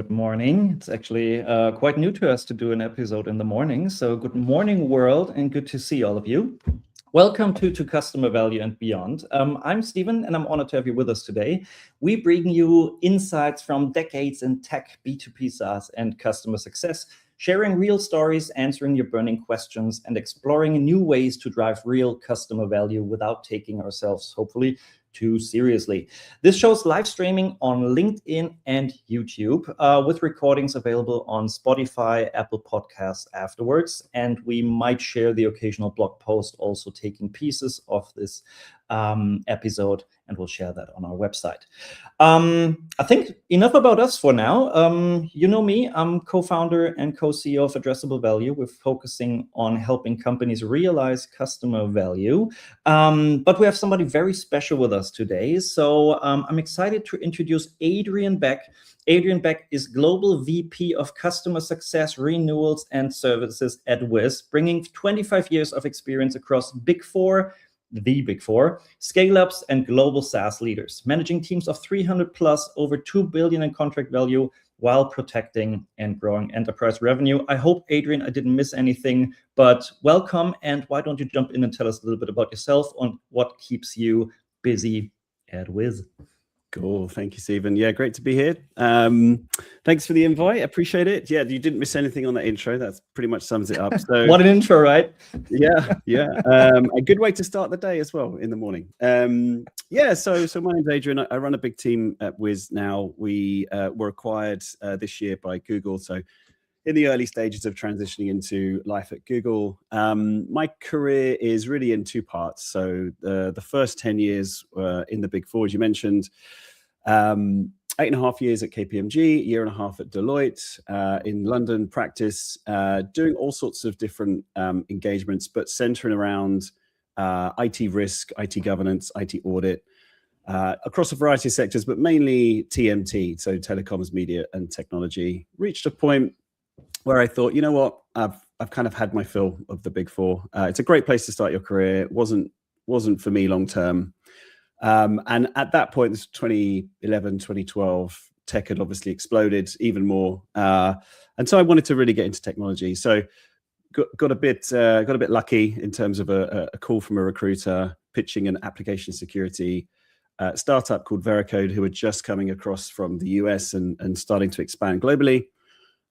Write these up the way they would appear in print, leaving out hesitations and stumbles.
Good morning. It's actually quite new to us to do an episode in the morning. So good morning, world, and good to see all of you. Welcome to Customer Value and Beyond. I'm Stephen, and I'm honored to have you with us today. We bring you insights from decades in tech, B2B SaaS, and customer success, sharing real stories, answering your burning questions, and exploring new ways to drive real customer value without taking ourselves, hopefully, too seriously. This show's live streaming on LinkedIn and YouTube with recordings available on Spotify, Apple Podcasts afterwards. And we might share the occasional blog post also taking pieces of this episode, and we'll share that on our website. I think enough about us for now. You know me, I'm co-founder and co-CEO of Addressable Value. We're focusing on helping companies realize customer value. But we have somebody very special with us today. So I'm excited to introduce Adrian Beck. Adrian Beck is Global VP of Customer Success, Renewals, and Services at Wiz, bringing 25 years of experience across the Big Four, scale-ups, and global SaaS leaders, managing teams of 300 plus, over 2 billion in contract value, while protecting and growing enterprise revenue. I hope, Adrian, I didn't miss anything, but welcome, and why don't you jump in and tell us a little bit about yourself on what keeps you busy at Wiz? Cool. Thank you, Stephen. Yeah, great to be here. Thanks for the invite. Appreciate it. Yeah, you didn't miss anything on that intro. That's pretty much sums it up. So what an intro, right? Yeah. A good way to start the day as well in the morning. So my name's Adrian. I run a big team at Wiz now. We were acquired this year by Google. So in the early stages of transitioning into life at Google. My career is really in two parts. So the first 10 years were in the Big Four, as you mentioned. 8.5 years at KPMG, a year and a half at Deloitte, in London practice, doing all sorts of different engagements, but centering around IT risk, IT governance, IT audit, across a variety of sectors, but mainly TMT, so telecoms, media, and technology. Reached a point where I thought, you know what, I've kind of had my fill of the Big Four. It's a great place to start your career. It wasn't for me long term. And at that point, this 2011, 2012, tech had obviously exploded even more. And so I wanted to really get into technology. So got a bit lucky in terms of a call from a recruiter pitching an application security startup called Veracode, who were just coming across from the US and starting to expand globally.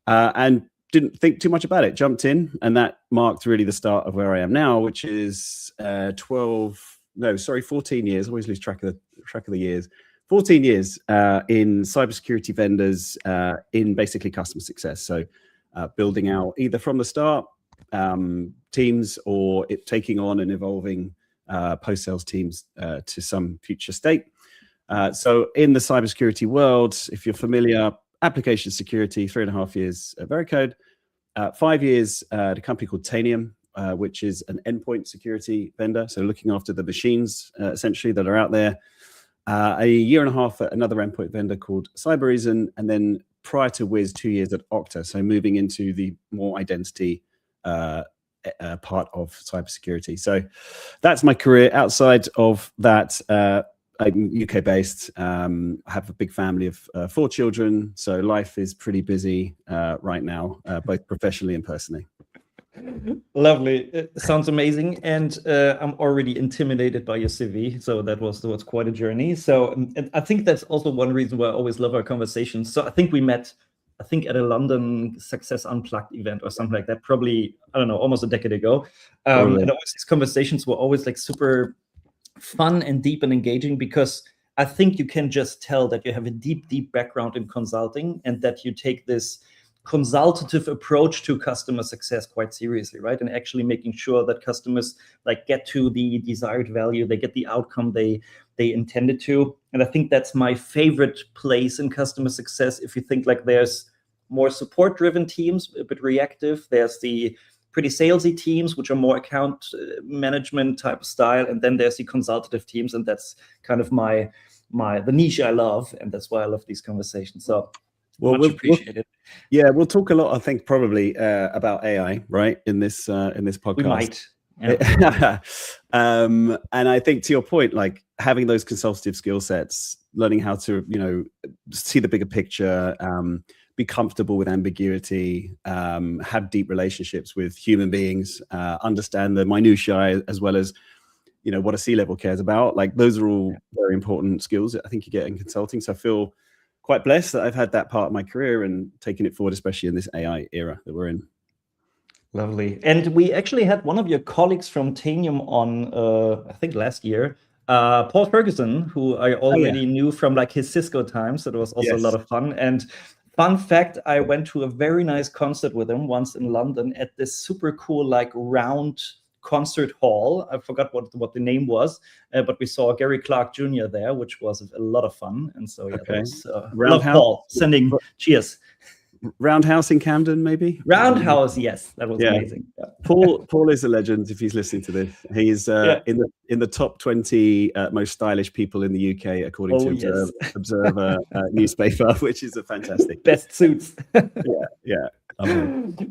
And didn't think too much about it, jumped in, and that marked really the start of where I am now, which is 14 years. I always lose track of the years. 14 years in cybersecurity vendors in basically customer success. So building out either from the start teams or taking on and evolving post-sales teams to some future state. So in the cybersecurity world, if you're familiar, application security, 3.5 years at Veracode, 5 years at a company called Tanium, which is an endpoint security vendor. So looking after the machines, essentially, that are out there. A year and a half at another endpoint vendor called cybersecurity, and then prior to Wiz, 2 years at Okta. So moving into the more identity part of cybersecurity. So that's my career. Outside of that, I'm UK based. I have a big family of 4 children, so life is pretty busy right now, both professionally and personally. Lovely. It sounds amazing, and I'm already intimidated by your CV. So that was quite a journey. So and I think that's also one reason why I always love our conversations. So I think we met, at a London Success Unplugged event or something like that. Probably, I don't know, almost a decade ago. And always these conversations were always like super fun and deep and engaging, because I think you can just tell that you have a deep background in consulting, and that you take this consultative approach to customer success quite seriously, right? And actually making sure that customers get to the desired value, they get the outcome they intended to. And I think that's my favorite place in customer success. If you think there's more support-driven teams, a bit reactive, there's the pretty salesy teams, which are more account management type of style. And then there's the consultative teams. And that's kind of the niche I love. And that's why I love these conversations. So much appreciated. We'll talk a lot, I think, probably about AI, right? In this podcast. We might. Yeah. And I think to your point, having those consultative skill sets, learning how to, see the bigger picture, be comfortable with ambiguity, have deep relationships with human beings, understand the minutiae as well as, what a C-level cares about. Like those are all very important skills that I think you get in consulting. So I feel quite blessed that I've had that part of my career and taken it forward, especially in this AI era that we're in. Lovely. And we actually had one of your colleagues from Tanium on, I think last year, Paul Ferguson, who I already knew from like his Cisco times. So it was also a lot of fun. And fun fact, I went to a very nice concert with him once in London at this super cool, like round concert hall. I forgot what the name was, but we saw Gary Clark Jr. there, which was a lot of fun. And so that was, love Paul, sending cheers. Roundhouse in Camden, maybe? Roundhouse, yes, that was amazing. Yeah. Paul is a legend if he's listening to this. He's in the top 20 most stylish people in the UK, according to Observer newspaper, which is a fantastic. Best suits. Yeah.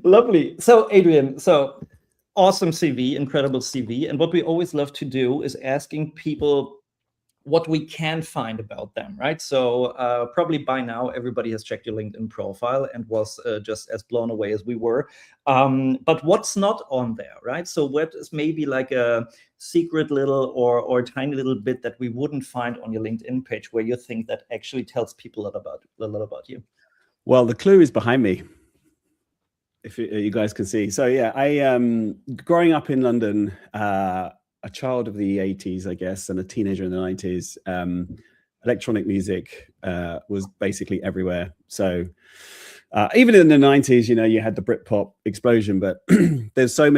Lovely. So, Adrian, awesome CV, incredible CV. And what we always love to do is asking people what we can find about them, right? So probably by now, everybody has checked your LinkedIn profile and was just as blown away as we were. But what's not on there, right? So what is maybe like a secret little or tiny little bit that we wouldn't find on your LinkedIn page where you think that actually tells people a lot about you? Well, the clue is behind me, if you guys can see. So yeah, I growing up in London, a child of the 80s, I guess, and a teenager in the 90s, electronic music was basically everywhere. So even in the 90s, you had the Britpop explosion, but there's so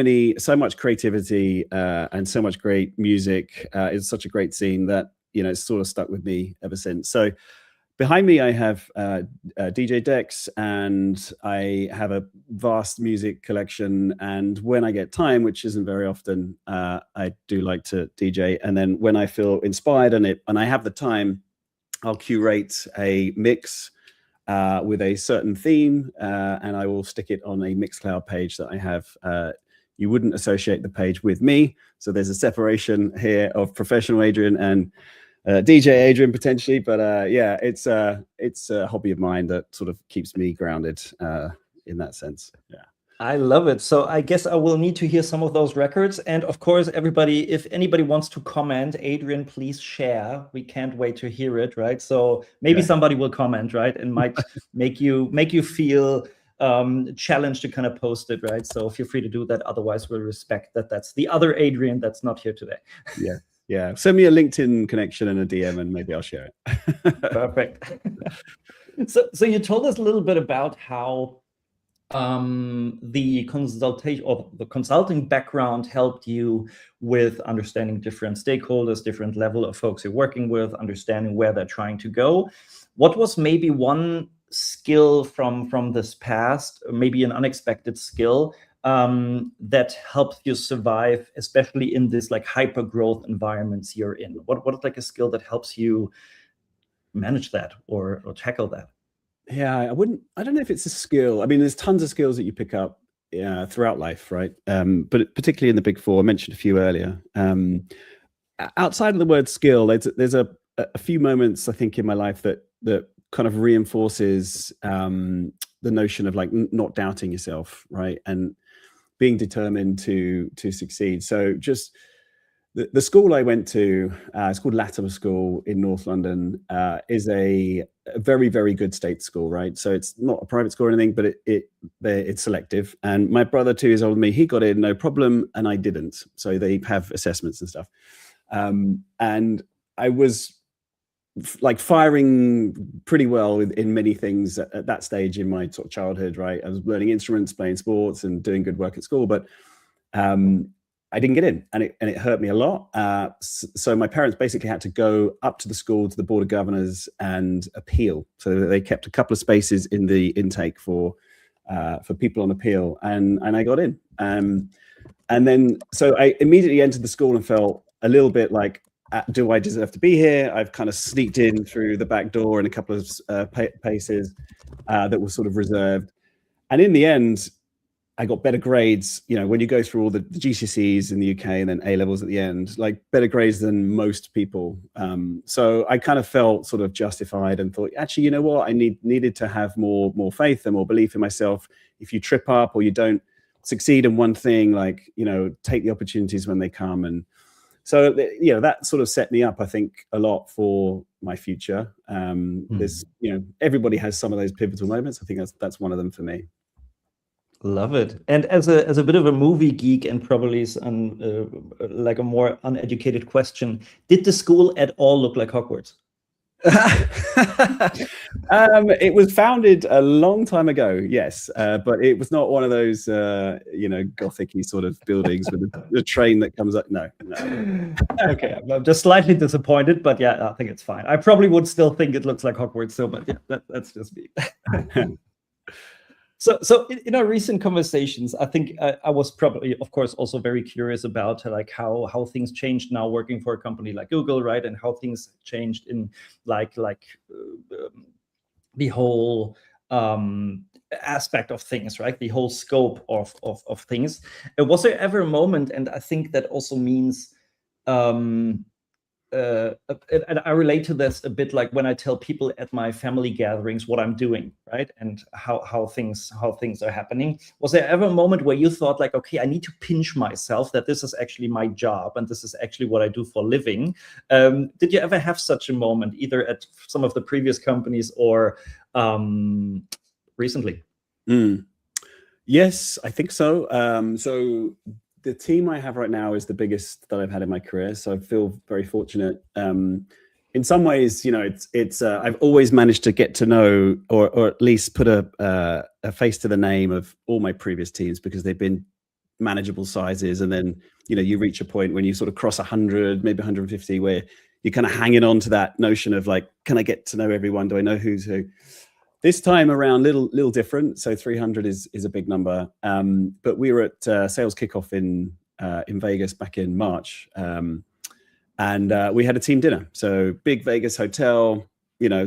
much creativity and so much great music. It's such a great scene that, it's sort of stuck with me ever since. So behind me, I have DJ decks, and I have a vast music collection. And when I get time, which isn't very often, I do like to DJ. And then when I feel inspired and I have the time, I'll curate a mix with a certain theme, and I will stick it on a Mixcloud page that I have. You wouldn't associate the page with me, so there's a separation here of professional Adrian and DJ Adrian potentially, but it's a hobby of mine that sort of keeps me grounded in that sense. Yeah, I love it. So I guess I will need to hear some of those records. And of course, everybody, if anybody wants to comment, Adrian, please share. We can't wait to hear it, right? So maybe somebody will comment, right, and might make you feel challenged to kind of post it, right? So feel free to do that. Otherwise, we'll respect that that's the other Adrian that's not here today. Yeah, send me a LinkedIn connection and a DM, and maybe I'll share it. Perfect. So you told us a little bit about how the consultation or the consulting background helped you with understanding different stakeholders, different level of folks you're working with, understanding where they're trying to go. What was maybe one skill from this past, maybe an unexpected skill that helps you survive, especially in this like hyper growth environments you're in? What is like a skill that helps you manage that or tackle that? Yeah, I don't know if it's a skill. I mean, there's tons of skills that you pick up throughout life, right? But particularly in the big four, I mentioned a few earlier. Outside of the word skill, there's a few moments I think in my life that kind of reinforces the notion of like not doubting yourself, right? And being determined to succeed. So just the school I went to, it's called Latimer School in North London, is a very, very good state school, right? So it's not a private school or anything, but it's selective. And my brother, 2 years older than me, he got in no problem, and I didn't. So they have assessments and stuff. And I was like firing pretty well in many things at that stage in my sort of childhood, right? I was learning instruments, playing sports, and doing good work at school, but I didn't get in, and it hurt me a lot. So my parents basically had to go up to the school, to the Board of Governors, and appeal. So they kept a couple of spaces in the intake for people on appeal, and I got in. And then so I immediately entered the school and felt a little bit like, do I deserve to be here? I've kind of sneaked in through the back door in a couple of paces that were sort of reserved. And in the end, I got better grades, when you go through all the GCSEs in the UK and then A-levels at the end, like better grades than most people. So I kind of felt sort of justified and thought, actually, you know what? I needed to have more faith and more belief in myself. If you trip up or you don't succeed in one thing, like, take the opportunities when they come. And so, that sort of set me up, I think, a lot for my future. There's, everybody has some of those pivotal moments. I think that's one of them for me. Love it. And as a bit of a movie geek, and probably like a more uneducated question, did the school at all look like Hogwarts? It was founded a long time ago, yes, but it was not one of those gothic-y sort of buildings with a train that comes up. No. Okay, I'm just slightly disappointed, but yeah, I think it's fine. I probably would still think it looks like Hogwarts, so, but yeah, that's just me. So in our recent conversations, I think I was probably, of course, also very curious about like how things changed now working for a company like Google, right? And how things changed in like the whole aspect of things, right? The whole scope of things. Was there ever a moment, and I think that also means and I relate to this a bit, like when I tell people at my family gatherings what I'm doing, right, and how things are happening. Was there ever a moment where you thought like, okay, I need to pinch myself that this is actually my job and this is actually what I do for a living? Did you ever have such a moment, either at some of the previous companies or recently? Yes, I think so. So the team I have right now is the biggest that I've had in my career, so I feel very fortunate. In some ways, it's I've always managed to get to know or at least put a face to the name of all my previous teams, because they've been manageable sizes, and then you reach a point when you sort of cross 100, maybe 150, where you're kind of hanging on to that notion of like, can I get to know everyone? Do I know who's who? This time around, little different. So 300 is a big number. But we were at sales kickoff in Vegas back in March, and we had a team dinner. So big Vegas hotel,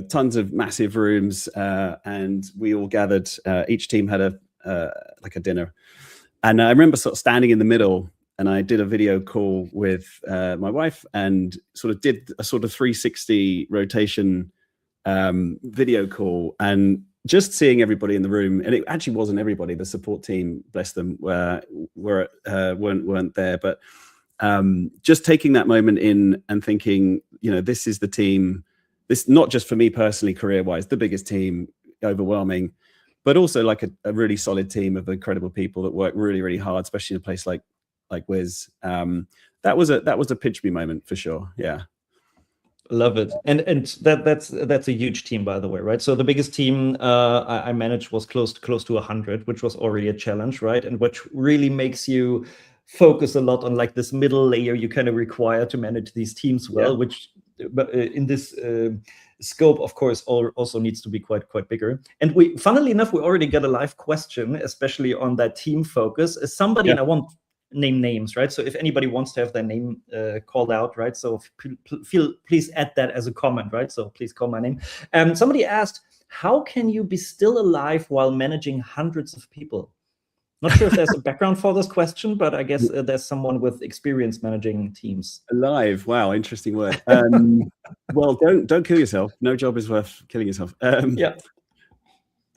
tons of massive rooms, and we all gathered. Each team had a dinner, and I remember sort of standing in the middle, and I did a video call with my wife, and sort of did a sort of 360 rotation video call, and just seeing everybody in the room. And it actually wasn't everybody. The support team, bless them, weren't there, but just taking that moment in and thinking, this is the team. This, not just for me personally, career-wise, the biggest team, overwhelming, but also like a really solid team of incredible people that work really, really hard, especially in a place like Wiz. That was a pinch me moment for sure. Yeah. Love it. And that's a huge team, by the way, right? So the biggest team I managed was close to 100, which was already a challenge, right? And which really makes you focus a lot on like this middle layer you kind of require to manage these teams well, which in this scope, of course, also needs to be quite bigger. And funnily enough, we already got a live question, especially on that team focus. Somebody, and I won't name names, right? So if anybody wants to have their name called out, right? So please add that as a comment, right? So please call my name. Somebody asked, how can you be still alive while managing hundreds of people? Not sure if there's a background for this question, but I guess there's someone with experience managing teams. Alive, wow, interesting word. Well, don't kill yourself. No job is worth killing yourself. Yeah.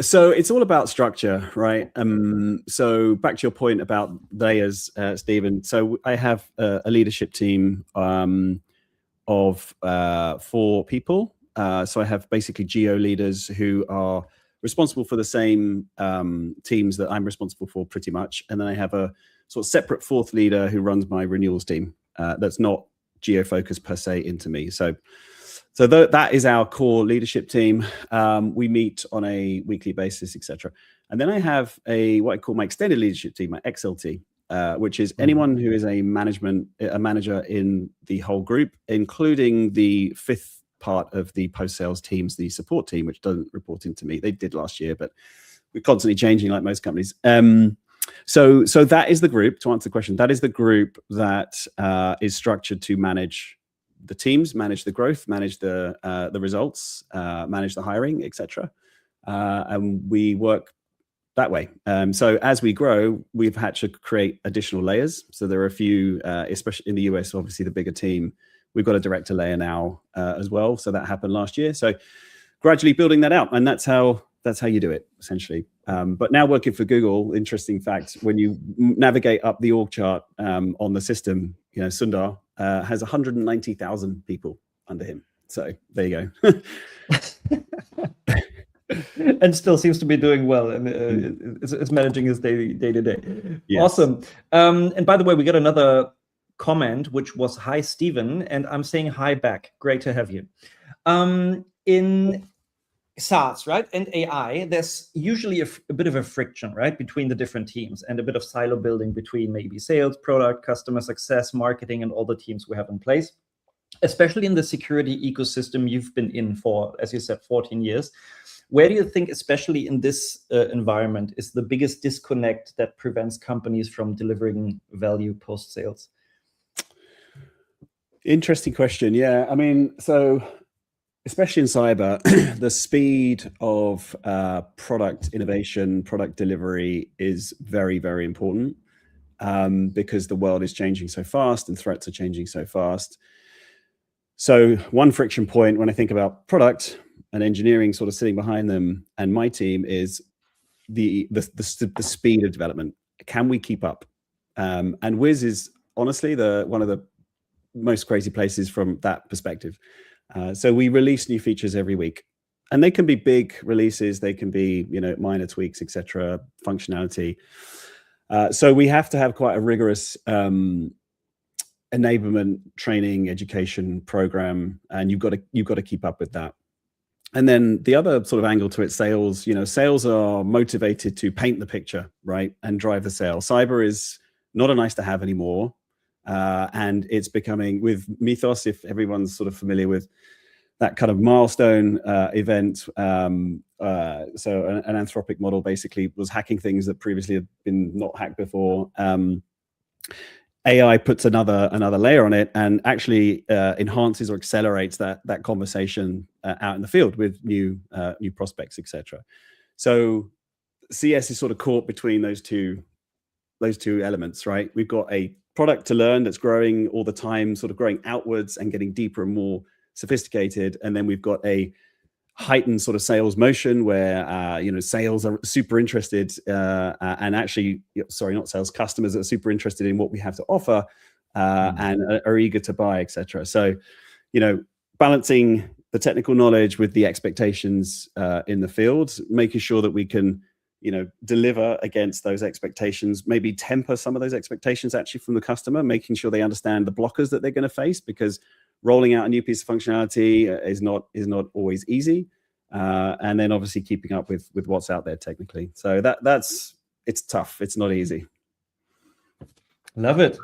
So it's all about structure, right? So back to your point about layers, Stephen. So I have a leadership team of 4 people. So I have basically geo leaders who are responsible for the same teams that I'm responsible for pretty much. And then I have a sort of separate 4th leader who runs my renewals team. That's not geo-focused per se into me. So that is our core leadership team. We meet on a weekly basis, etc. And then I have what I call my extended leadership team, my XLT, which is anyone who is a manager in the whole group, including the 5th part of the post-sales teams, the support team, which doesn't report into me. They did last year, but we're constantly changing like most companies. So that is the group, to answer the question, that is the group that is structured to manage the teams, manage the growth, manage the results, manage the hiring, etc. And we work that way. So as we grow, we've had to create additional layers. So there are a few, especially in the US, obviously the bigger team, we've got a director layer now as well. So that happened last year. So gradually building that out, and that's how you do it essentially. But now working for Google, interesting fact, when you navigate up the org chart on the system, Sundar has 190,000 people under him. So there you go. And still seems to be doing well, and is managing his day to day. Yes. Awesome. And by the way, we got another comment, which was, "Hi, Stephen," and I'm saying hi back. Great to have you. In SaaS, right, and AI, there's usually a bit of a friction, right, between the different teams, and a bit of silo building between maybe sales, product, customer success, marketing, and all the teams we have in place. Especially in the security ecosystem you've been in for, as you said, 14 years. Where do you think, especially in this environment, is the biggest disconnect that prevents companies from delivering value post-sales? Interesting question. Yeah, I mean, so especially in cyber, the speed of product innovation, product delivery is very, very important because the world is changing so fast and threats are changing so fast. So one friction point when I think about product and engineering sort of sitting behind them and my team is the speed of development. Can we keep up? And Wiz is honestly one of the most crazy places from that perspective. So we release new features every week, and they can be big releases, they can be minor tweaks, etc., functionality. So we have to have quite a rigorous enablement, training, education program, and you've got to keep up with that. And then the other sort of angle to it, sales. Sales are motivated to paint the picture, right, and drive the sale. Cyber is not a nice to have anymore. And it's becoming, with Mythos, if everyone's sort of familiar with that kind of milestone event. So an Anthropic model basically was hacking things that previously had been not hacked before. AI puts another layer on it and actually enhances or accelerates that conversation out in the field with new prospects, etc. So CS is sort of caught between those two elements, right? We've got a product to learn that's growing all the time, sort of growing outwards and getting deeper and more sophisticated. And then we've got a heightened sort of sales motion where, sales are super interested and actually, sorry, not sales, customers are super interested in what we have to offer and are eager to buy, etc. So, balancing the technical knowledge with the expectations in the field, making sure that we can deliver against those expectations, maybe temper some of those expectations actually from the customer, making sure they understand the blockers that they're going to face, because rolling out a new piece of functionality is not always easy. And then obviously keeping up with what's out there technically. So it's tough. It's not easy. Love it.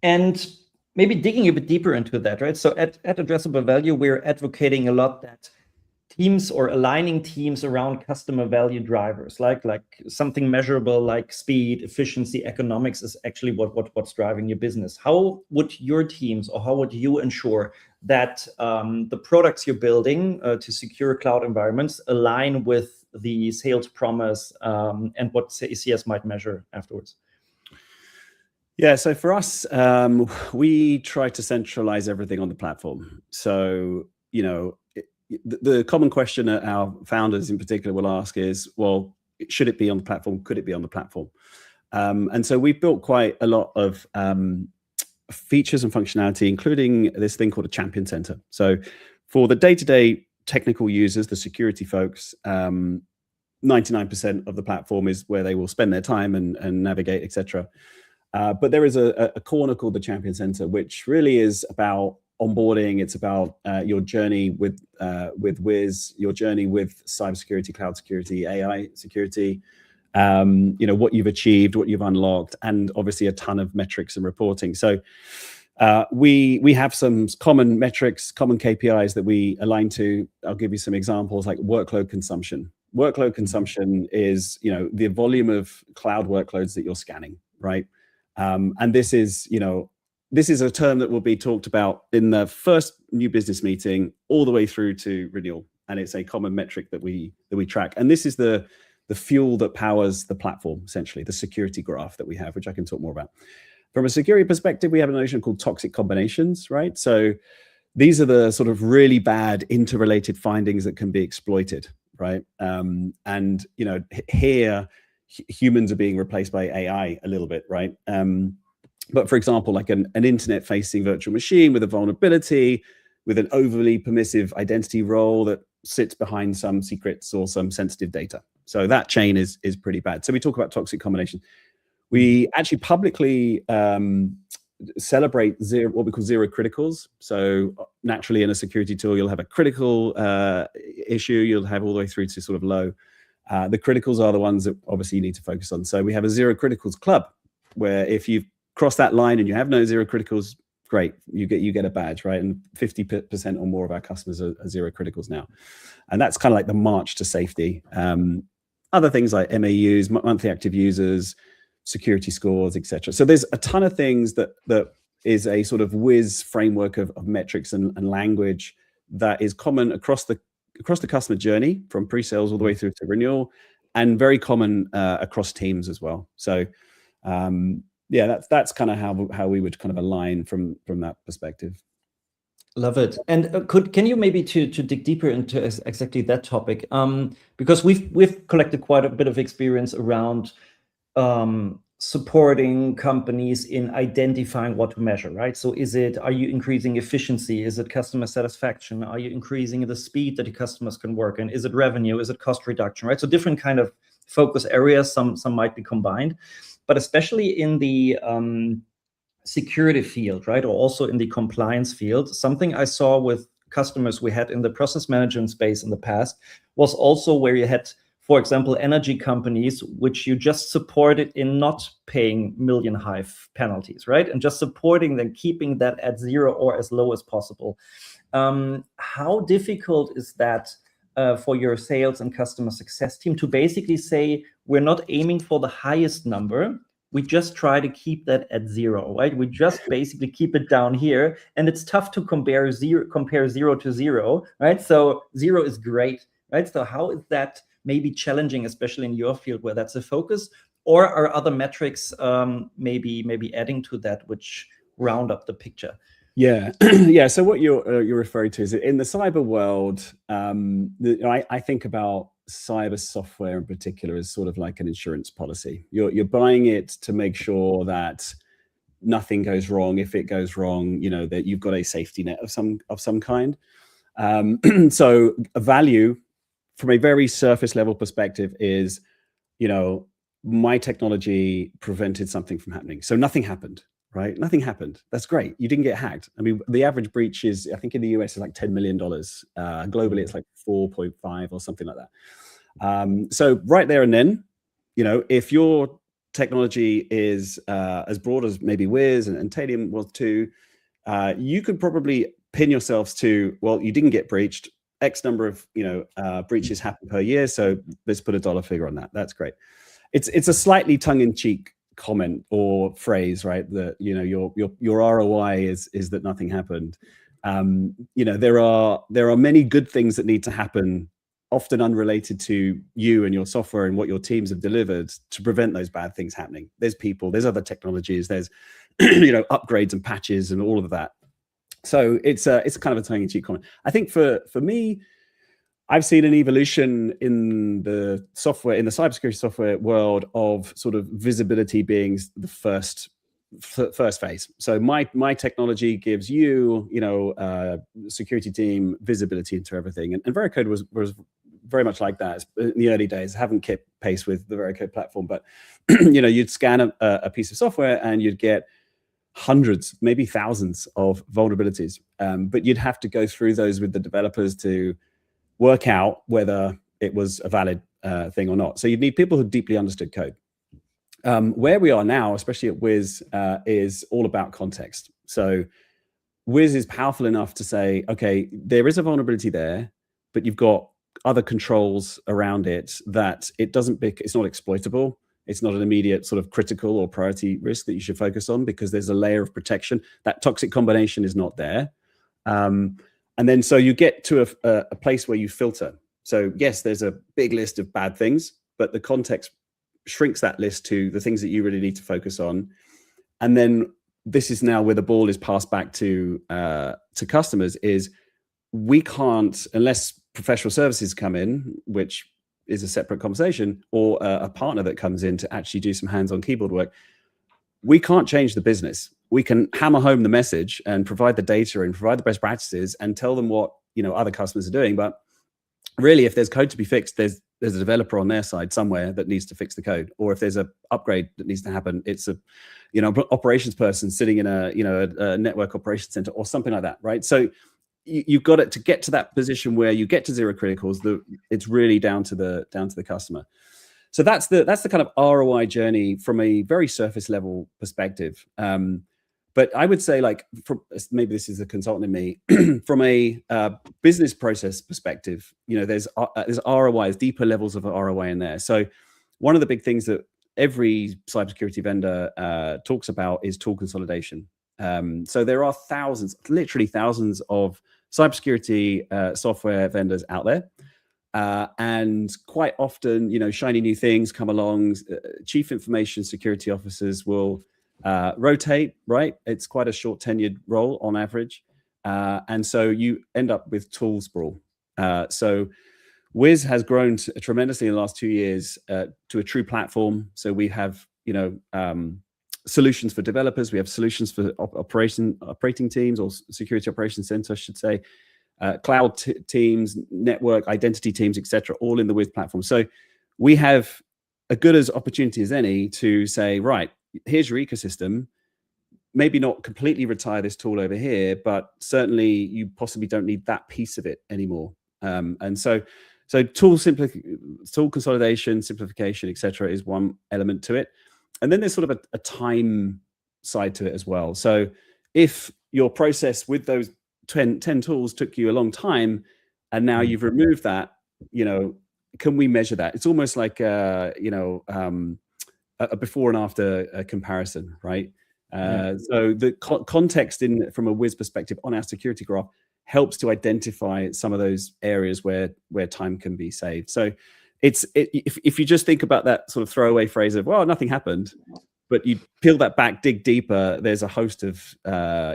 And maybe digging a bit deeper into that, right? So at Addressable Value, we're advocating a lot that teams or aligning teams around customer value drivers, like something measurable, like speed, efficiency, economics is actually what's driving your business. How would your teams, or how would you ensure that the products you're building to secure cloud environments align with the sales promise and what CS might measure afterwards? Yeah, so for us, we try to centralize everything on the platform. So, the common question that our founders in particular will ask is, well, should it be on the platform? Could it be on the platform? And so we've built quite a lot of features and functionality, including this thing called a champion center. So for the day-to-day technical users, the security folks, 99% of the platform is where they will spend their time and navigate, etc. But there is a corner called the champion center, which really is about onboarding. It's about your journey with Wiz, your journey with cybersecurity, cloud security, AI security, what you've achieved, what you've unlocked, and obviously a ton of metrics and reporting. So we have some common metrics, common KPIs that we align to. I'll give you some examples, like workload consumption. Workload consumption is, the volume of cloud workloads that you're scanning, right? And this is a term that will be talked about in the first new business meeting all the way through to renewal. And it's a common metric that we track. And this is the the fuel that powers the platform, essentially, the security graph that we have, which I can talk more about. From a security perspective, we have a notion called toxic combinations, right? So these are the sort of really bad interrelated findings that can be exploited, right? And here humans are being replaced by AI a little bit, right? But for example, like an internet-facing virtual machine with a vulnerability, with an overly permissive identity role that sits behind some secrets or some sensitive data. So that chain is pretty bad. So we talk about toxic combination. We actually publicly celebrate what we call zero criticals. So naturally in a security tool, you'll have a critical issue, you'll have all the way through to sort of low. The criticals are the ones that obviously you need to focus on. So we have a zero criticals club, where if you've crossed that line and you have no zero criticals, great, you get a badge, right? And 50% or more of our customers are zero criticals now. And that's kind of like the march to safety. Other things like MAUs, monthly active users, security scores, etc. So there's a ton of things that is a sort of whiz framework of metrics and language that is common across the customer journey, from pre-sales all the way through to renewal, and very common across teams as well. So yeah, that's kind of how we would kind of align from that perspective. Love it. And can you maybe to dig deeper into exactly that topic? Because we've collected quite a bit of experience around supporting companies in identifying what to measure, right? So are you increasing efficiency? Is it customer satisfaction? Are you increasing the speed that your customers can work in? Is it revenue? Is it cost reduction, right? So different kind of focus areas, some might be combined, but especially in the security field, right? Or also in the compliance field, something I saw with customers we had in the process management space in the past was also where you had, for example, energy companies, which you just supported in not paying million high penalties, right? And just supporting them, keeping that at zero or as low as possible. How difficult is that for your sales and customer success team to basically say, we're not aiming for the highest number, we just try to keep that at zero, right? We just basically keep it down here. And it's tough to compare zero to zero, right? So zero is great, right? So how is that maybe challenging, especially in your field where that's a focus? Or are other metrics maybe adding to that, which round up the picture? Yeah, yeah. So what you're referring to is in the cyber world, I think about cyber software in particular as sort of like an insurance policy. You're buying it to make sure that nothing goes wrong. If it goes wrong, that you've got a safety net of some kind. So a value from a very surface level perspective is, my technology prevented something from happening. So nothing happened, right? Nothing happened. That's great. You didn't get hacked. I mean, the average breach is, I think in the US, is like $10 million. Globally, it's like 4.5 or something like that. So right there and then, if your technology is as broad as maybe Wiz and Tadium was too, you could probably pin yourselves to, well, you didn't get breached. X number of breaches happen per year, so let's put a dollar figure on that. That's great. It's a slightly tongue-in-cheek comment or phrase, right? That your ROI is that nothing happened. There are many good things that need to happen, often unrelated to you and your software and what your teams have delivered, to prevent those bad things happening. There's people, there's other technologies, there's upgrades and patches and all of that. So it's kind of a tongue-in-cheek comment. I think for me, I've seen an evolution in the cybersecurity software world of sort of visibility being the first phase. So my technology gives you, security team visibility into everything, and Veracode was very much like that in the early days. I haven't kept pace with the Veracode platform, but you'd scan a piece of software and you'd get hundreds, maybe thousands of vulnerabilities, but you'd have to go through those with the developers to work out whether it was a valid thing or not. So you'd need people who deeply understood code. Where we are now, especially at Wiz, is all about context. So Wiz is powerful enough to say, okay, there is a vulnerability there, but you've got other controls around it that it's not exploitable. It's not an immediate sort of critical or priority risk that you should focus on, because there's a layer of protection. That toxic combination is not there. And then so you get to a place where you filter. So yes, there's a big list of bad things, but the context shrinks that list to the things that you really need to focus on. And then this is now where the ball is passed back to customers, is we can't, unless professional services come in, which is a separate conversation, or a partner that comes in to actually do some hands-on keyboard work, we can't change the business. We can hammer home the message and provide the data and provide the best practices and tell them what, you know, other customers are doing. But really, if there's code to be fixed, there's a developer on their side somewhere that needs to fix the code. Or if there's a upgrade that needs to happen, it's a, you know, operations person sitting in a, you know, a network operations center or something like that, right? So you've got it to get to that position where you get to zero criticals. It's really down to the customer. So that's the kind of ROI journey from a very surface level perspective. But I would say, like, maybe this is a consultant in me, from a business process perspective, you know, there's ROI, there's deeper levels of ROI in there. So one of the big things that every cybersecurity vendor talks about is tool consolidation. So there are thousands, literally thousands of cybersecurity software vendors out there. And quite often, you know, shiny new things come along. Chief information security officers will rotate, right? It's quite a short tenured role on average. And so you end up with tool sprawl. So Wiz has grown tremendously in the last 2 years to a true platform. So we have, you know, solutions for developers. We have solutions for operating teams, or security operations center, I should say. Cloud teams, network, identity teams, etc., all in the Wiz platform. So we have a good as opportunity as any to say, right, here's your ecosystem. Maybe not completely retire this tool over here, but certainly you possibly don't need that piece of it anymore. And so tool consolidation, simplification, etc., is one element to it. And then there's sort of a time side to it as well. So if your process with those 10 tools took you a long time, and now you've removed that, you know, can we measure that? It's almost like, you know, a before and after comparison, right? So the context from a Wiz perspective on our security graph helps to identify some of those areas where time can be saved. So if you just think about that sort of throwaway phrase of, well, nothing happened, but you peel that back, dig deeper, there's a host of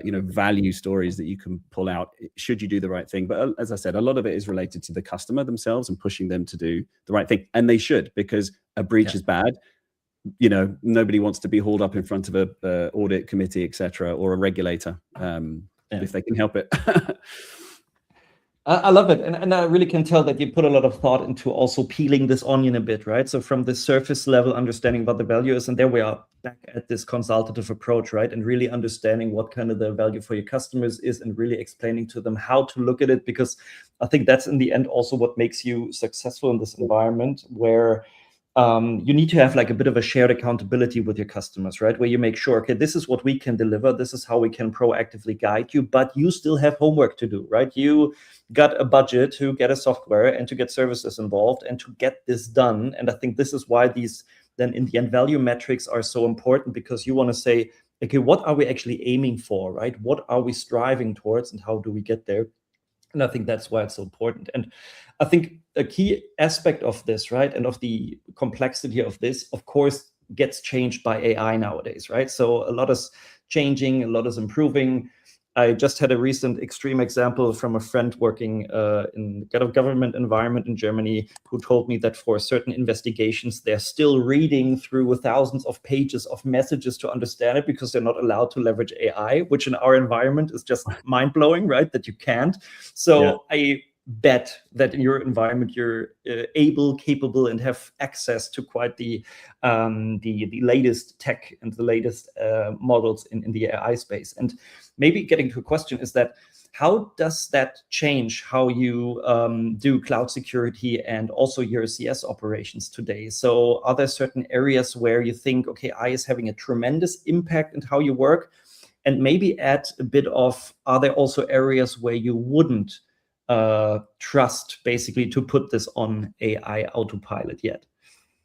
you know, value stories that you can pull out should you do the right thing. But as I said, a lot of it is related to the customer themselves and pushing them to do the right thing. And they should, because a breach is bad. You know, nobody wants to be hauled up in front of a audit committee, etc., or a regulator, if they can help it. I love it. And I really can tell that you put a lot of thought into also peeling this onion a bit, right? So from the surface level, understanding what the value is, and there we are back at this consultative approach, right? And really understanding what kind of the value for your customers is, and really explaining to them how to look at it, because I think that's in the end also what makes you successful in this environment, where you need to have like a bit of a shared accountability with your customers, right? Where you make sure, okay, this is what we can deliver. This is how we can proactively guide you, but you still have homework to do, right? You got a budget to get a software and to get services involved and to get this done. And I think this is why these then in the end value metrics are so important, because you want to say, okay, what are we actually aiming for, right? What are we striving towards and how do we get there? And I think that's why it's so important. And I think a key aspect of this, right, and of the complexity of this, of course, gets changed by AI nowadays, right? So a lot is changing, a lot is improving. I just had a recent extreme example from a friend working in a government environment in Germany, who told me that for certain investigations, they're still reading through thousands of pages of messages to understand it, because they're not allowed to leverage AI, which in our environment is just mind-blowing, right? That you can't. So I bet that in your environment you're able, capable, and have access to quite the latest tech and the latest models in the AI space. And maybe getting to a question is that, how does that change how you do cloud security and also your CS operations today? So are there certain areas where you think, okay, AI is having a tremendous impact in how you work? And maybe add a bit of, are there also areas where you wouldn't trust basically to put this on AI autopilot yet?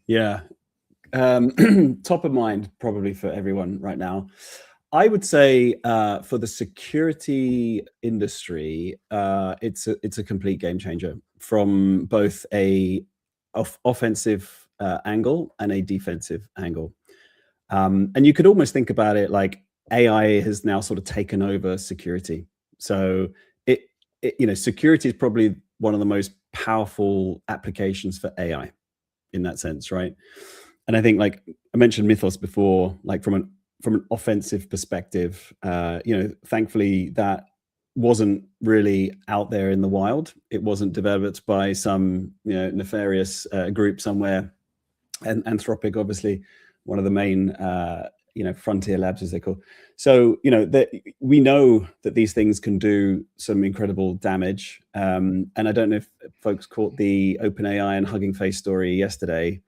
Yeah. Top of mind probably for everyone right now. I would say for the security industry, it's a complete game changer from both a offensive angle and a defensive angle. And you could almost think about it like AI has now sort of taken over security. So security is probably one of the most powerful applications for AI in that sense, right? And I think, like I mentioned Mythos before, like from an offensive perspective, thankfully that wasn't really out there in the wild. It wasn't developed by some nefarious group somewhere. And Anthropic, obviously, one of the main frontier labs, as they call. So we know that these things can do some incredible damage. And I don't know if folks caught the OpenAI and Hugging Face story yesterday,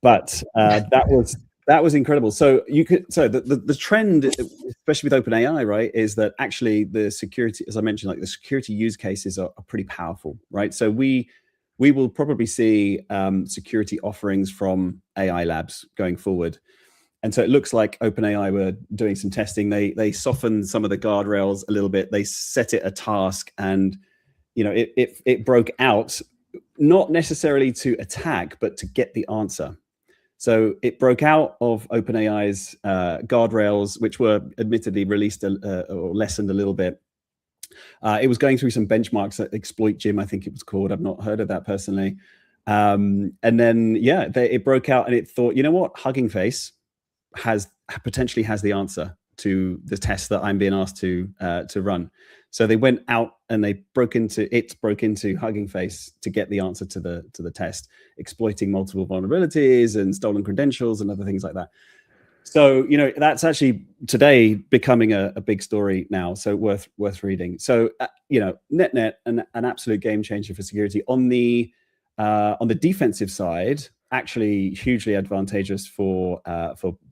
but that was incredible. So the trend, especially with OpenAI, right, is that actually the security, as I mentioned, like the security use cases are pretty powerful, right? So we will probably see security offerings from AI labs going forward. And so it looks like OpenAI were doing some testing. They softened some of the guardrails a little bit. They set it a task, and it broke out, not necessarily to attack, but to get the answer. So it broke out of OpenAI's guardrails, which were admittedly released or lessened a little bit. It was going through some benchmarks at Exploit Gym, I think it was called. I've not heard of that personally. And then, it broke out and it thought, you know what, Hugging Face potentially has the answer to the test that I'm being asked to run. So they went out and they broke into Hugging Face to get the answer to the test, exploiting multiple vulnerabilities and stolen credentials and other things like that. So that's actually today becoming a big story now. So worth reading. So net an absolute game changer for security. On the defensive side, actually hugely advantageous for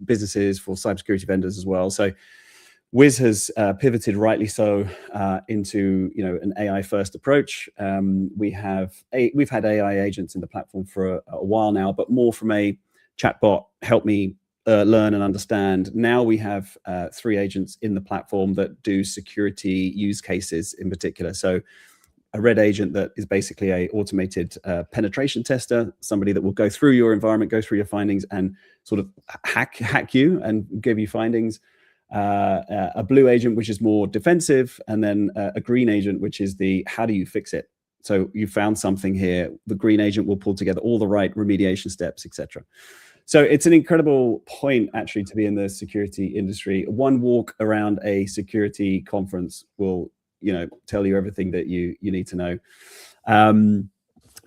businesses, for cybersecurity vendors as well. So Wiz has pivoted, rightly so, into an AI first approach. We've had AI agents in the platform for a while now, but more from a chatbot, help me learn and understand. Now we have 3 agents in the platform that do security use cases in particular. So a red agent that is basically a automated penetration tester, somebody that will go through your environment, go through your findings and sort of hack you and give you findings. A blue agent, which is more defensive, and then a green agent, which is the how do you fix it? So you found something here. The green agent will pull together all the right remediation steps, etc. So it's an incredible point actually to be in the security industry. One walk around a security conference will tell you everything that you need to know.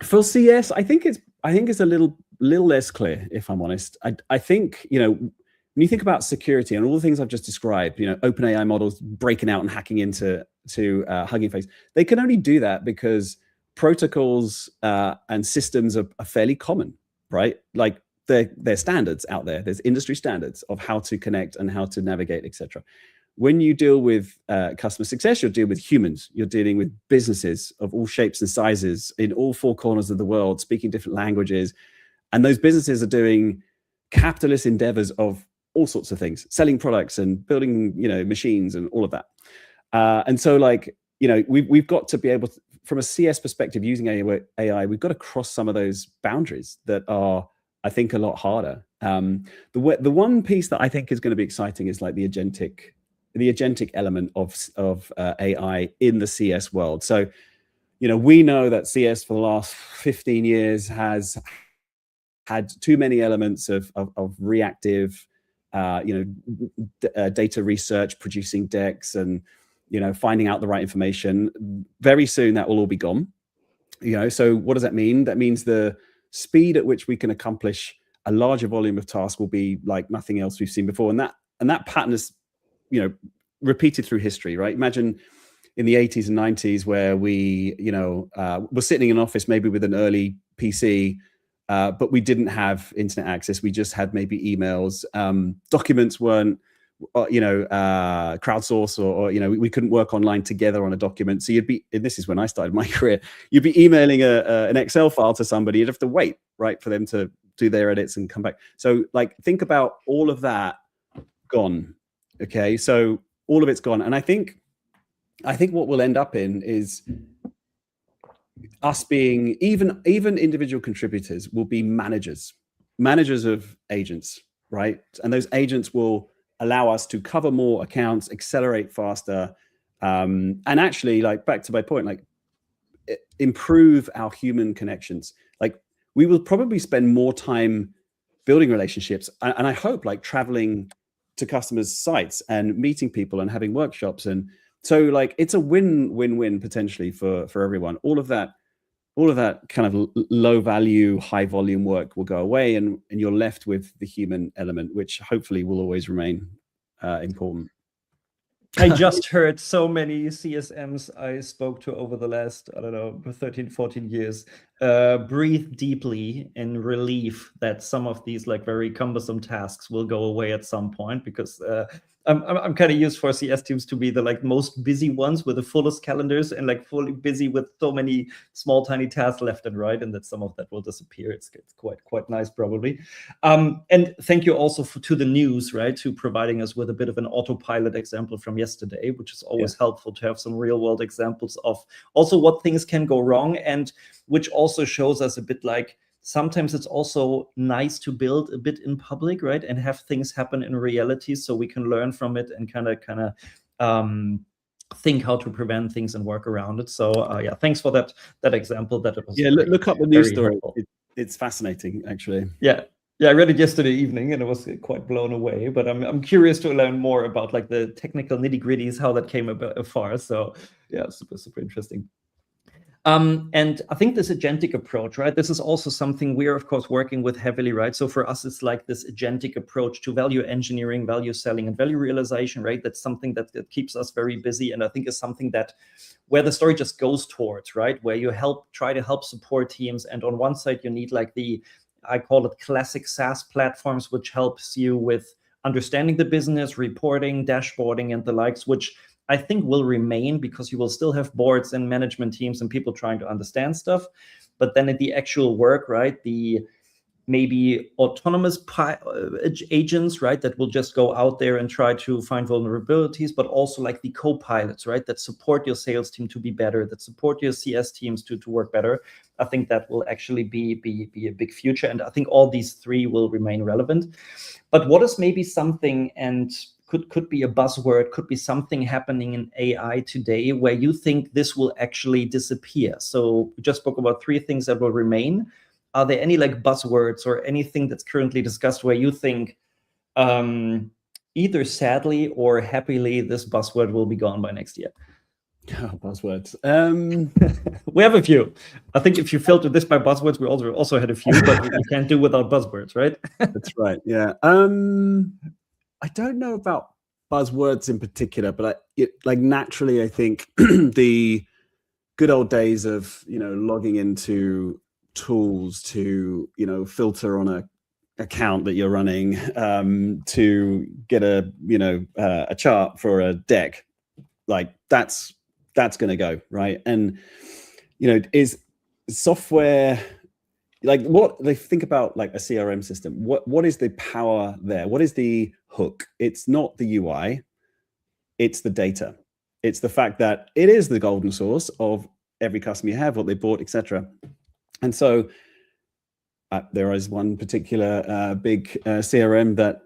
For CS, I think it's a little less clear, if I'm honest. I think when you think about security and all the things I've just described, OpenAI models breaking out and hacking into Hugging Face, they can only do that because protocols and systems are fairly common, right? Like they're standards out there. There's industry standards of how to connect and how to navigate, etc. When you deal with customer success, you'll deal with humans. You're dealing with businesses of all shapes and sizes in all 4 corners of the world, speaking different languages. And those businesses are doing capitalist endeavors of all sorts of things, selling products and building, machines and all of that. And so we've got to be able to, from a CS perspective, using AI, we've got to cross some of those boundaries that are, I think, a lot harder. The one piece that I think is going to be exciting is like the agentic element of AI in the CS world. So, we know that CS for the last 15 years has had too many elements of reactive, data research, producing decks and, finding out the right information. Very soon that will all be gone. So what does that mean? That means the speed at which we can accomplish a larger volume of tasks will be like nothing else we've seen before. And that pattern is, repeated through history, right? Imagine in the 80s and 90s where we, were sitting in an office maybe with an early PC, but we didn't have internet access. We just had maybe emails. Documents weren't, crowdsourced or we couldn't work online together on a document. So this is when I started my career, you'd be emailing an Excel file to somebody. You'd have to wait, right, for them to do their edits and come back. So think about all of that gone. Okay. So all of it's gone. And I think what we'll end up in is us being even individual contributors will be managers. managers of agents, right? And those agents will allow us to cover more accounts, accelerate faster, and actually, like, back to my point, like, improve our human connections. Like, we will probably spend more time building relationships, and I hope, like, traveling to customers' sites and meeting people and having workshops. And so, like, it's a win-win-win potentially for everyone. All of that kind of low value, high volume work will go away, and you're left with the human element, which hopefully will always remain important. I just heard so many CSMs I spoke to over the last, I don't know, 13, 14 years, breathe deeply in relief that some of these like very cumbersome tasks will go away at some point, because I'm kind of used for CS teams to be the like most busy ones with the fullest calendars and like fully busy with so many small tiny tasks left and right, and that some of that will disappear. It's quite nice probably. And thank you also to the news, right, to providing us with a bit of an autopilot example from yesterday, which is always helpful to have some real world examples of also what things can go wrong, and which also shows us a bit like sometimes it's also nice to build a bit in public, right, and have things happen in reality so we can learn from it and kind of think how to prevent things and work around it. So yeah, thanks for that example. That it was Look up the news story. It's fascinating, actually. Yeah, I read it yesterday evening and I was quite blown away. But I'm curious to learn more about like the technical nitty gritties, how that came about far. So yeah, super interesting. And I think this agentic approach, right? This is also something we're, of course, working with heavily, right? So for us, it's like this agentic approach to value engineering, value selling, and value realization, right? That's something that keeps us very busy. And I think is something that where the story just goes towards, right? Where you try to help support teams. And on one side, you need like I call it classic SaaS platforms, which helps you with understanding the business, reporting, dashboarding, and the likes, which I think will remain because you will still have boards and management teams and people trying to understand stuff. But then at the actual work, right, the maybe autonomous agents, right, that will just go out there and try to find vulnerabilities, but also like the co-pilots, right, that support your sales team to be better, that support your CS teams to work better. I think that will actually be a big future. And I think all these three will remain relevant. But what is maybe something, and could be a buzzword, could be something happening in AI today where you think this will actually disappear? So we just spoke about three things that will remain. Are there any like buzzwords or anything that's currently discussed where you think either sadly or happily this buzzword will be gone by next year? Oh, buzzwords. We have a few. I think if you filter this by buzzwords, we also had a few, but you can't do without buzzwords, right? That's right. Yeah. I don't know about buzzwords in particular, but like naturally, I think the good old days of logging into tools to filter on a account that you're running, to get a chart for a deck, like that's going to go, right? And is software, like, what they think about like a CRM system, what is the power there? What is the hook? It's not the UI, it's the data. It's the fact that it is the golden source of every customer you have, what they bought, etc. And so there is one particular big CRM that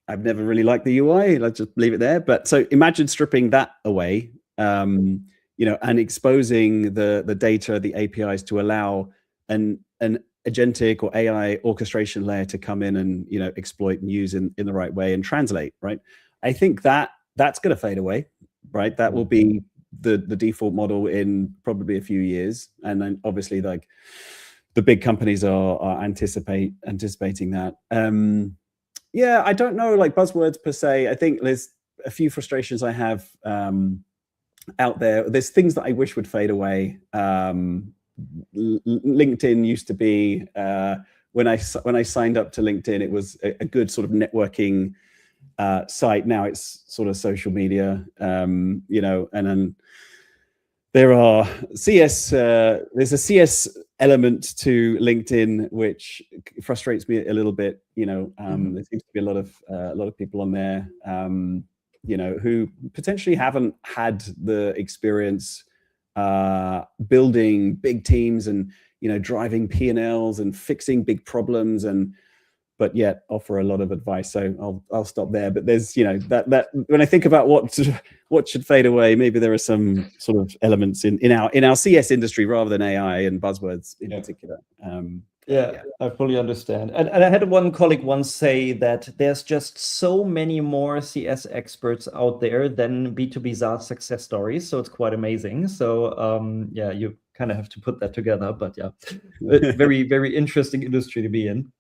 I've never really liked the UI. Let's just leave it there. But so imagine stripping that away, and exposing the data, the APIs, to allow an agentic or AI orchestration layer to come in and exploit and use in the right way and translate, right? I think that's going to fade away, right? That will be the default model in probably a few years. And then obviously like the big companies are anticipating that. Yeah, I don't know, like buzzwords per se. I think there's a few frustrations I have out there. There's things that I wish would fade away. LinkedIn used to be, when I signed up to LinkedIn, it was a good sort of networking site. Now it's sort of social media, and then there are there's a CS element to LinkedIn, which frustrates me a little bit. There seems to be a lot of people on there, who potentially haven't had the experience building big teams and driving P&Ls and fixing big problems. And but yet offer a lot of advice. So I'll stop there. But there's, that when I think about what should fade away, maybe there are some sort of elements in our CS industry rather than AI and buzzwords in particular. I fully understand. And I had one colleague once say that there's just so many more CS experts out there than B2B SaaS success stories. So it's quite amazing. So you kind of have to put that together. But very, very interesting industry to be in.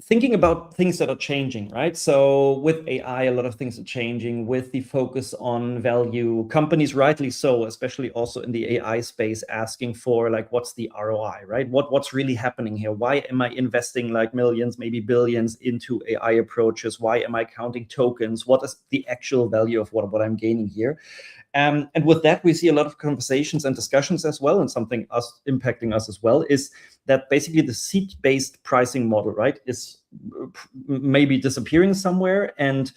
Thinking about things that are changing, right? So with AI, a lot of things are changing with the focus on value. Companies, rightly so, especially also in the AI space, asking for like, what's the ROI, right? What's really happening here? Why am I investing like millions, maybe billions into AI approaches? Why am I counting tokens? What is the actual value of what I'm gaining here? And with that, we see a lot of conversations and discussions as well. And something impacting us as well is that basically the seat-based pricing model, right, is maybe disappearing somewhere. And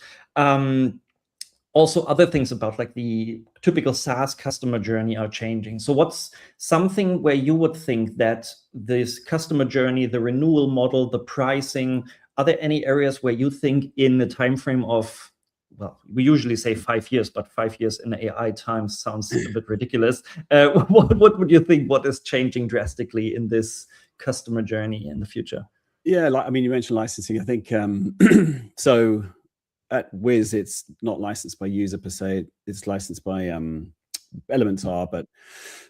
also other things about like the typical SaaS customer journey are changing. So what's something where you would think that this customer journey, the renewal model, the pricing, are there any areas where you think in the time frame of, well, we usually say 5 years, but 5 years in AI time sounds a bit ridiculous. What would you think? What is changing drastically in this customer journey in the future? Yeah, you mentioned licensing. I think so. At Wiz, it's not licensed by user per se. It's licensed by Elements are, but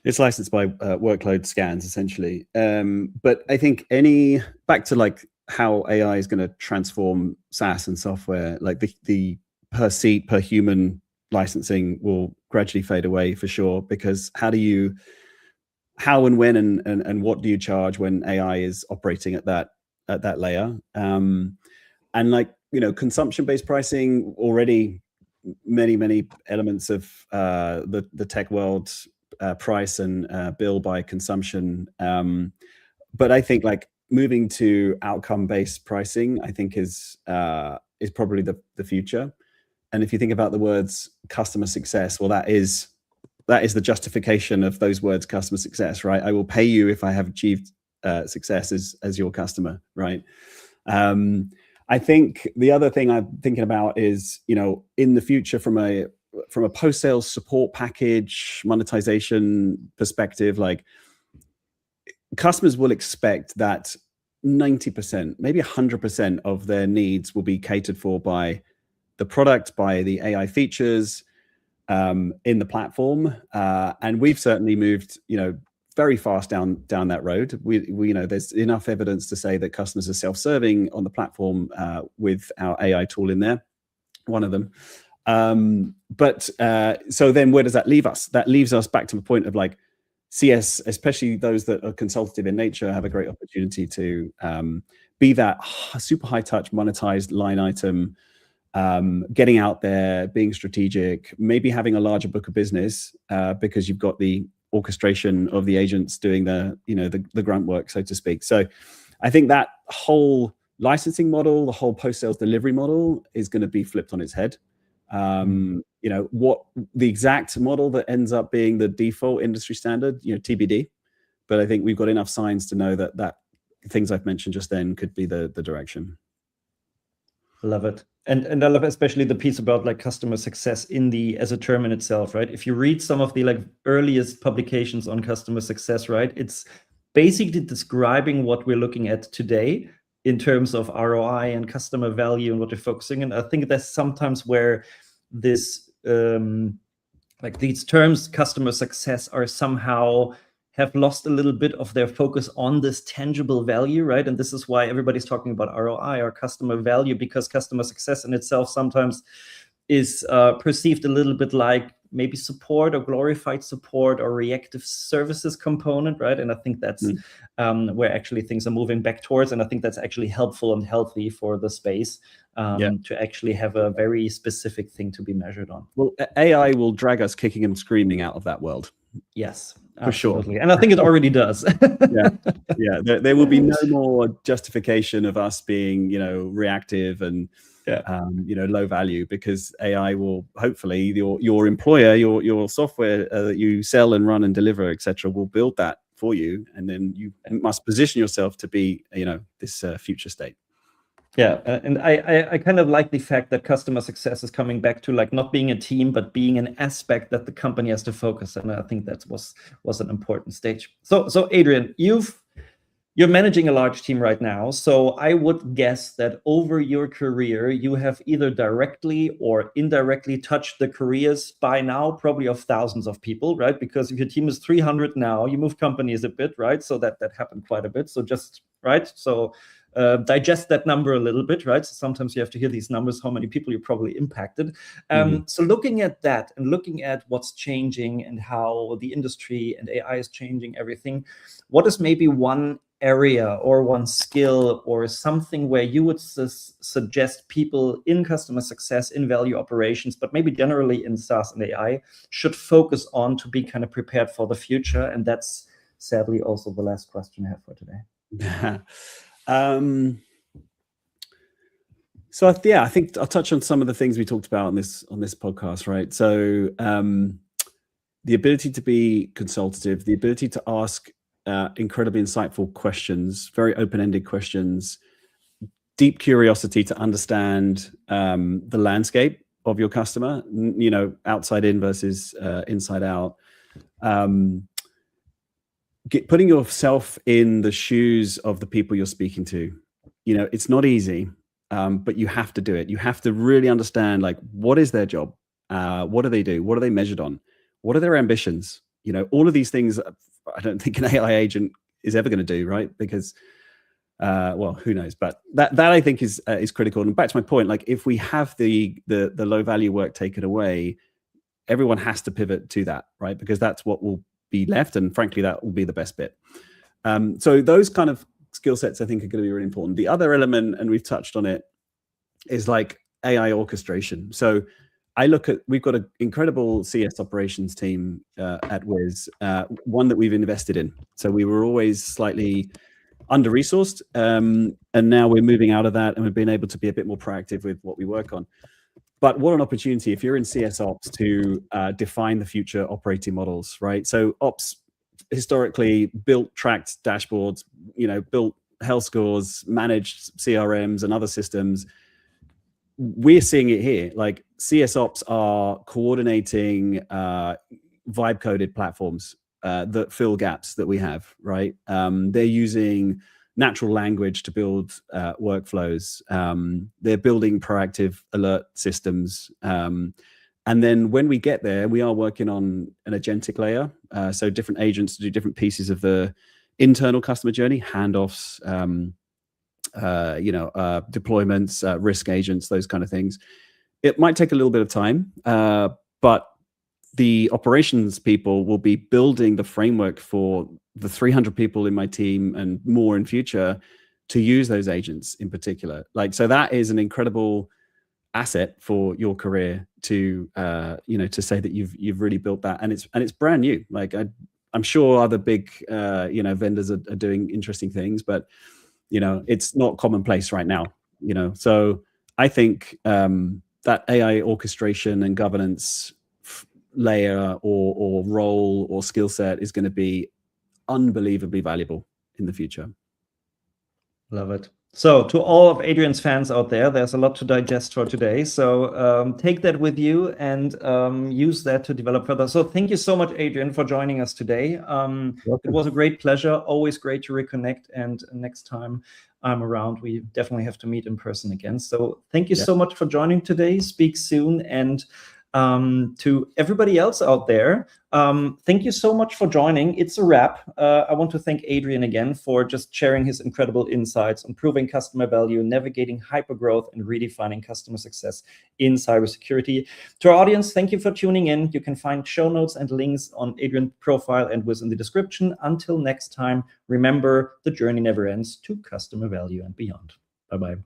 it's licensed by workload scans essentially. But I think back to like how AI is going to transform SaaS and software, like the per seat, per human licensing will gradually fade away for sure, because how and when and what do you charge when AI is operating at that layer? And like, consumption-based pricing, already many elements of the tech world price and bill by consumption. But I think like moving to outcome-based pricing, I think is probably the future. And if you think about the words customer success, well, that is the justification of those words, customer success, right? I will pay you if I have achieved success as your customer, right? I think the other thing I'm thinking about is, in the future from a post-sales support package monetization perspective, like customers will expect that 90%, maybe 100% of their needs will be catered for by the product, by the AI features in the platform, and we've certainly moved, very fast down that road. We there's enough evidence to say that customers are self-serving on the platform with our AI tool in there, one of them. But so then where does that leave us? That leaves us back to the point of like CS, especially those that are consultative in nature, have a great opportunity to be that super high touch monetized line item. Getting out there, being strategic, maybe having a larger book of business because you've got the orchestration of the agents doing the grunt work, so to speak. So I think that whole licensing model, the whole post-sales delivery model is going to be flipped on its head. What the exact model that ends up being the default industry standard, TBD. But I think we've got enough signs to know that things I've mentioned just then could be the direction. Love it. And I love especially the piece about like customer success as a term in itself, right? If you read some of the like earliest publications on customer success, right, it's basically describing what we're looking at today in terms of ROI and customer value and what we're focusing. And I think that's sometimes where this like these terms, customer success, are somehow have lost a little bit of their focus on this tangible value, right? And this is why everybody's talking about ROI or customer value, because customer success in itself sometimes is perceived a little bit like maybe support or glorified support or reactive services component, right? And I think that's where actually things are moving back towards. And I think that's actually helpful and healthy for the space to actually have a very specific thing to be measured on. Well, AI will drag us kicking and screaming out of that world. Yes, for absolutely. sure. And I think it already does. Yeah. There will be no more justification of us being, reactive and low value, because AI will hopefully your employer, your software that you sell and run and deliver, etc., will build that for you, and then you must position yourself to be, this future state. Yeah, and I kind of like the fact that customer success is coming back to like not being a team, but being an aspect that the company has to focus on. I think that was an important stage. So Adrian, you're managing a large team right now. So I would guess that over your career, you have either directly or indirectly touched the careers by now, probably of thousands of people, right? Because if your team is 300 now, you move companies a bit, right? So that happened quite a bit. So just, right? So digest that number a little bit, right? So sometimes you have to hear these numbers, how many people you probably impacted. So looking at that and looking at what's changing and how the industry and AI is changing everything, what is maybe one area or one skill or something where you would suggest people in customer success, in value operations, but maybe generally in SaaS and AI should focus on to be kind of prepared for the future? And that's sadly also the last question I have for today. So I think I'll touch on some of the things we talked about on this podcast, right? So the ability to be consultative, the ability to ask incredibly insightful questions, very open-ended questions, deep curiosity to understand the landscape of your customer, outside in versus inside out. Putting yourself in the shoes of the people you're speaking to. It's not easy, but you have to do it. You have to really understand, like, what is their job? What do they do? What are they measured on? What are their ambitions? All of these things, I don't think an AI agent is ever going to do, right? Because, well, who knows? But that I think is critical. And back to my point, like, if we have the low value work taken away, everyone has to pivot to that, right? Because that's what will be left, and frankly, that will be the best bit. So those kind of skill sets, I think, are going to be really important. The other element, and we've touched on it, is like AI orchestration. So we've got an incredible CS operations team at Wiz, one that we've invested in. So we were always slightly under-resourced, and now we're moving out of that, and we've been able to be a bit more proactive with what we work on. But what an opportunity if you're in CS Ops to define the future operating models, right? So Ops historically built tracked dashboards, built health scores, managed CRMs and other systems. We're seeing it here. Like, CS Ops are coordinating vibe coded platforms that fill gaps that we have, right? They're using natural language to build workflows. They're building proactive alert systems. And then when we get there, we are working on an agentic layer. So different agents to do different pieces of the internal customer journey, handoffs, deployments, risk agents, those kind of things. It might take a little bit of time, but the operations people will be building the framework for the 300 people in my team and more in future to use those agents in particular. Like, so that is an incredible asset for your career to, to say that you've really built that, and it's brand new. Like, I'm sure other big, vendors are doing interesting things, but it's not commonplace right now. So I think that AI orchestration and governance layer or role or skill set is going to be unbelievably valuable in the future. Love it. So to all of Adrian's fans out there, there's a lot to digest for today. So take that with you and use that to develop further. So thank you so much, Adrian, for joining us today. It was a great pleasure. Always great to reconnect. And next time I'm around, we definitely have to meet in person again. So thank you so much for joining today. Speak soon. And to everybody else out there, thank you so much for joining. It's a wrap. I want to thank Adrian again for just sharing his incredible insights on proving customer value, navigating hypergrowth, and redefining customer success in cybersecurity. To our audience, thank you for tuning in. You can find show notes and links on Adrian's profile and Wiz in the description. Until next time, remember, the journey never ends to customer value and beyond. Bye-bye.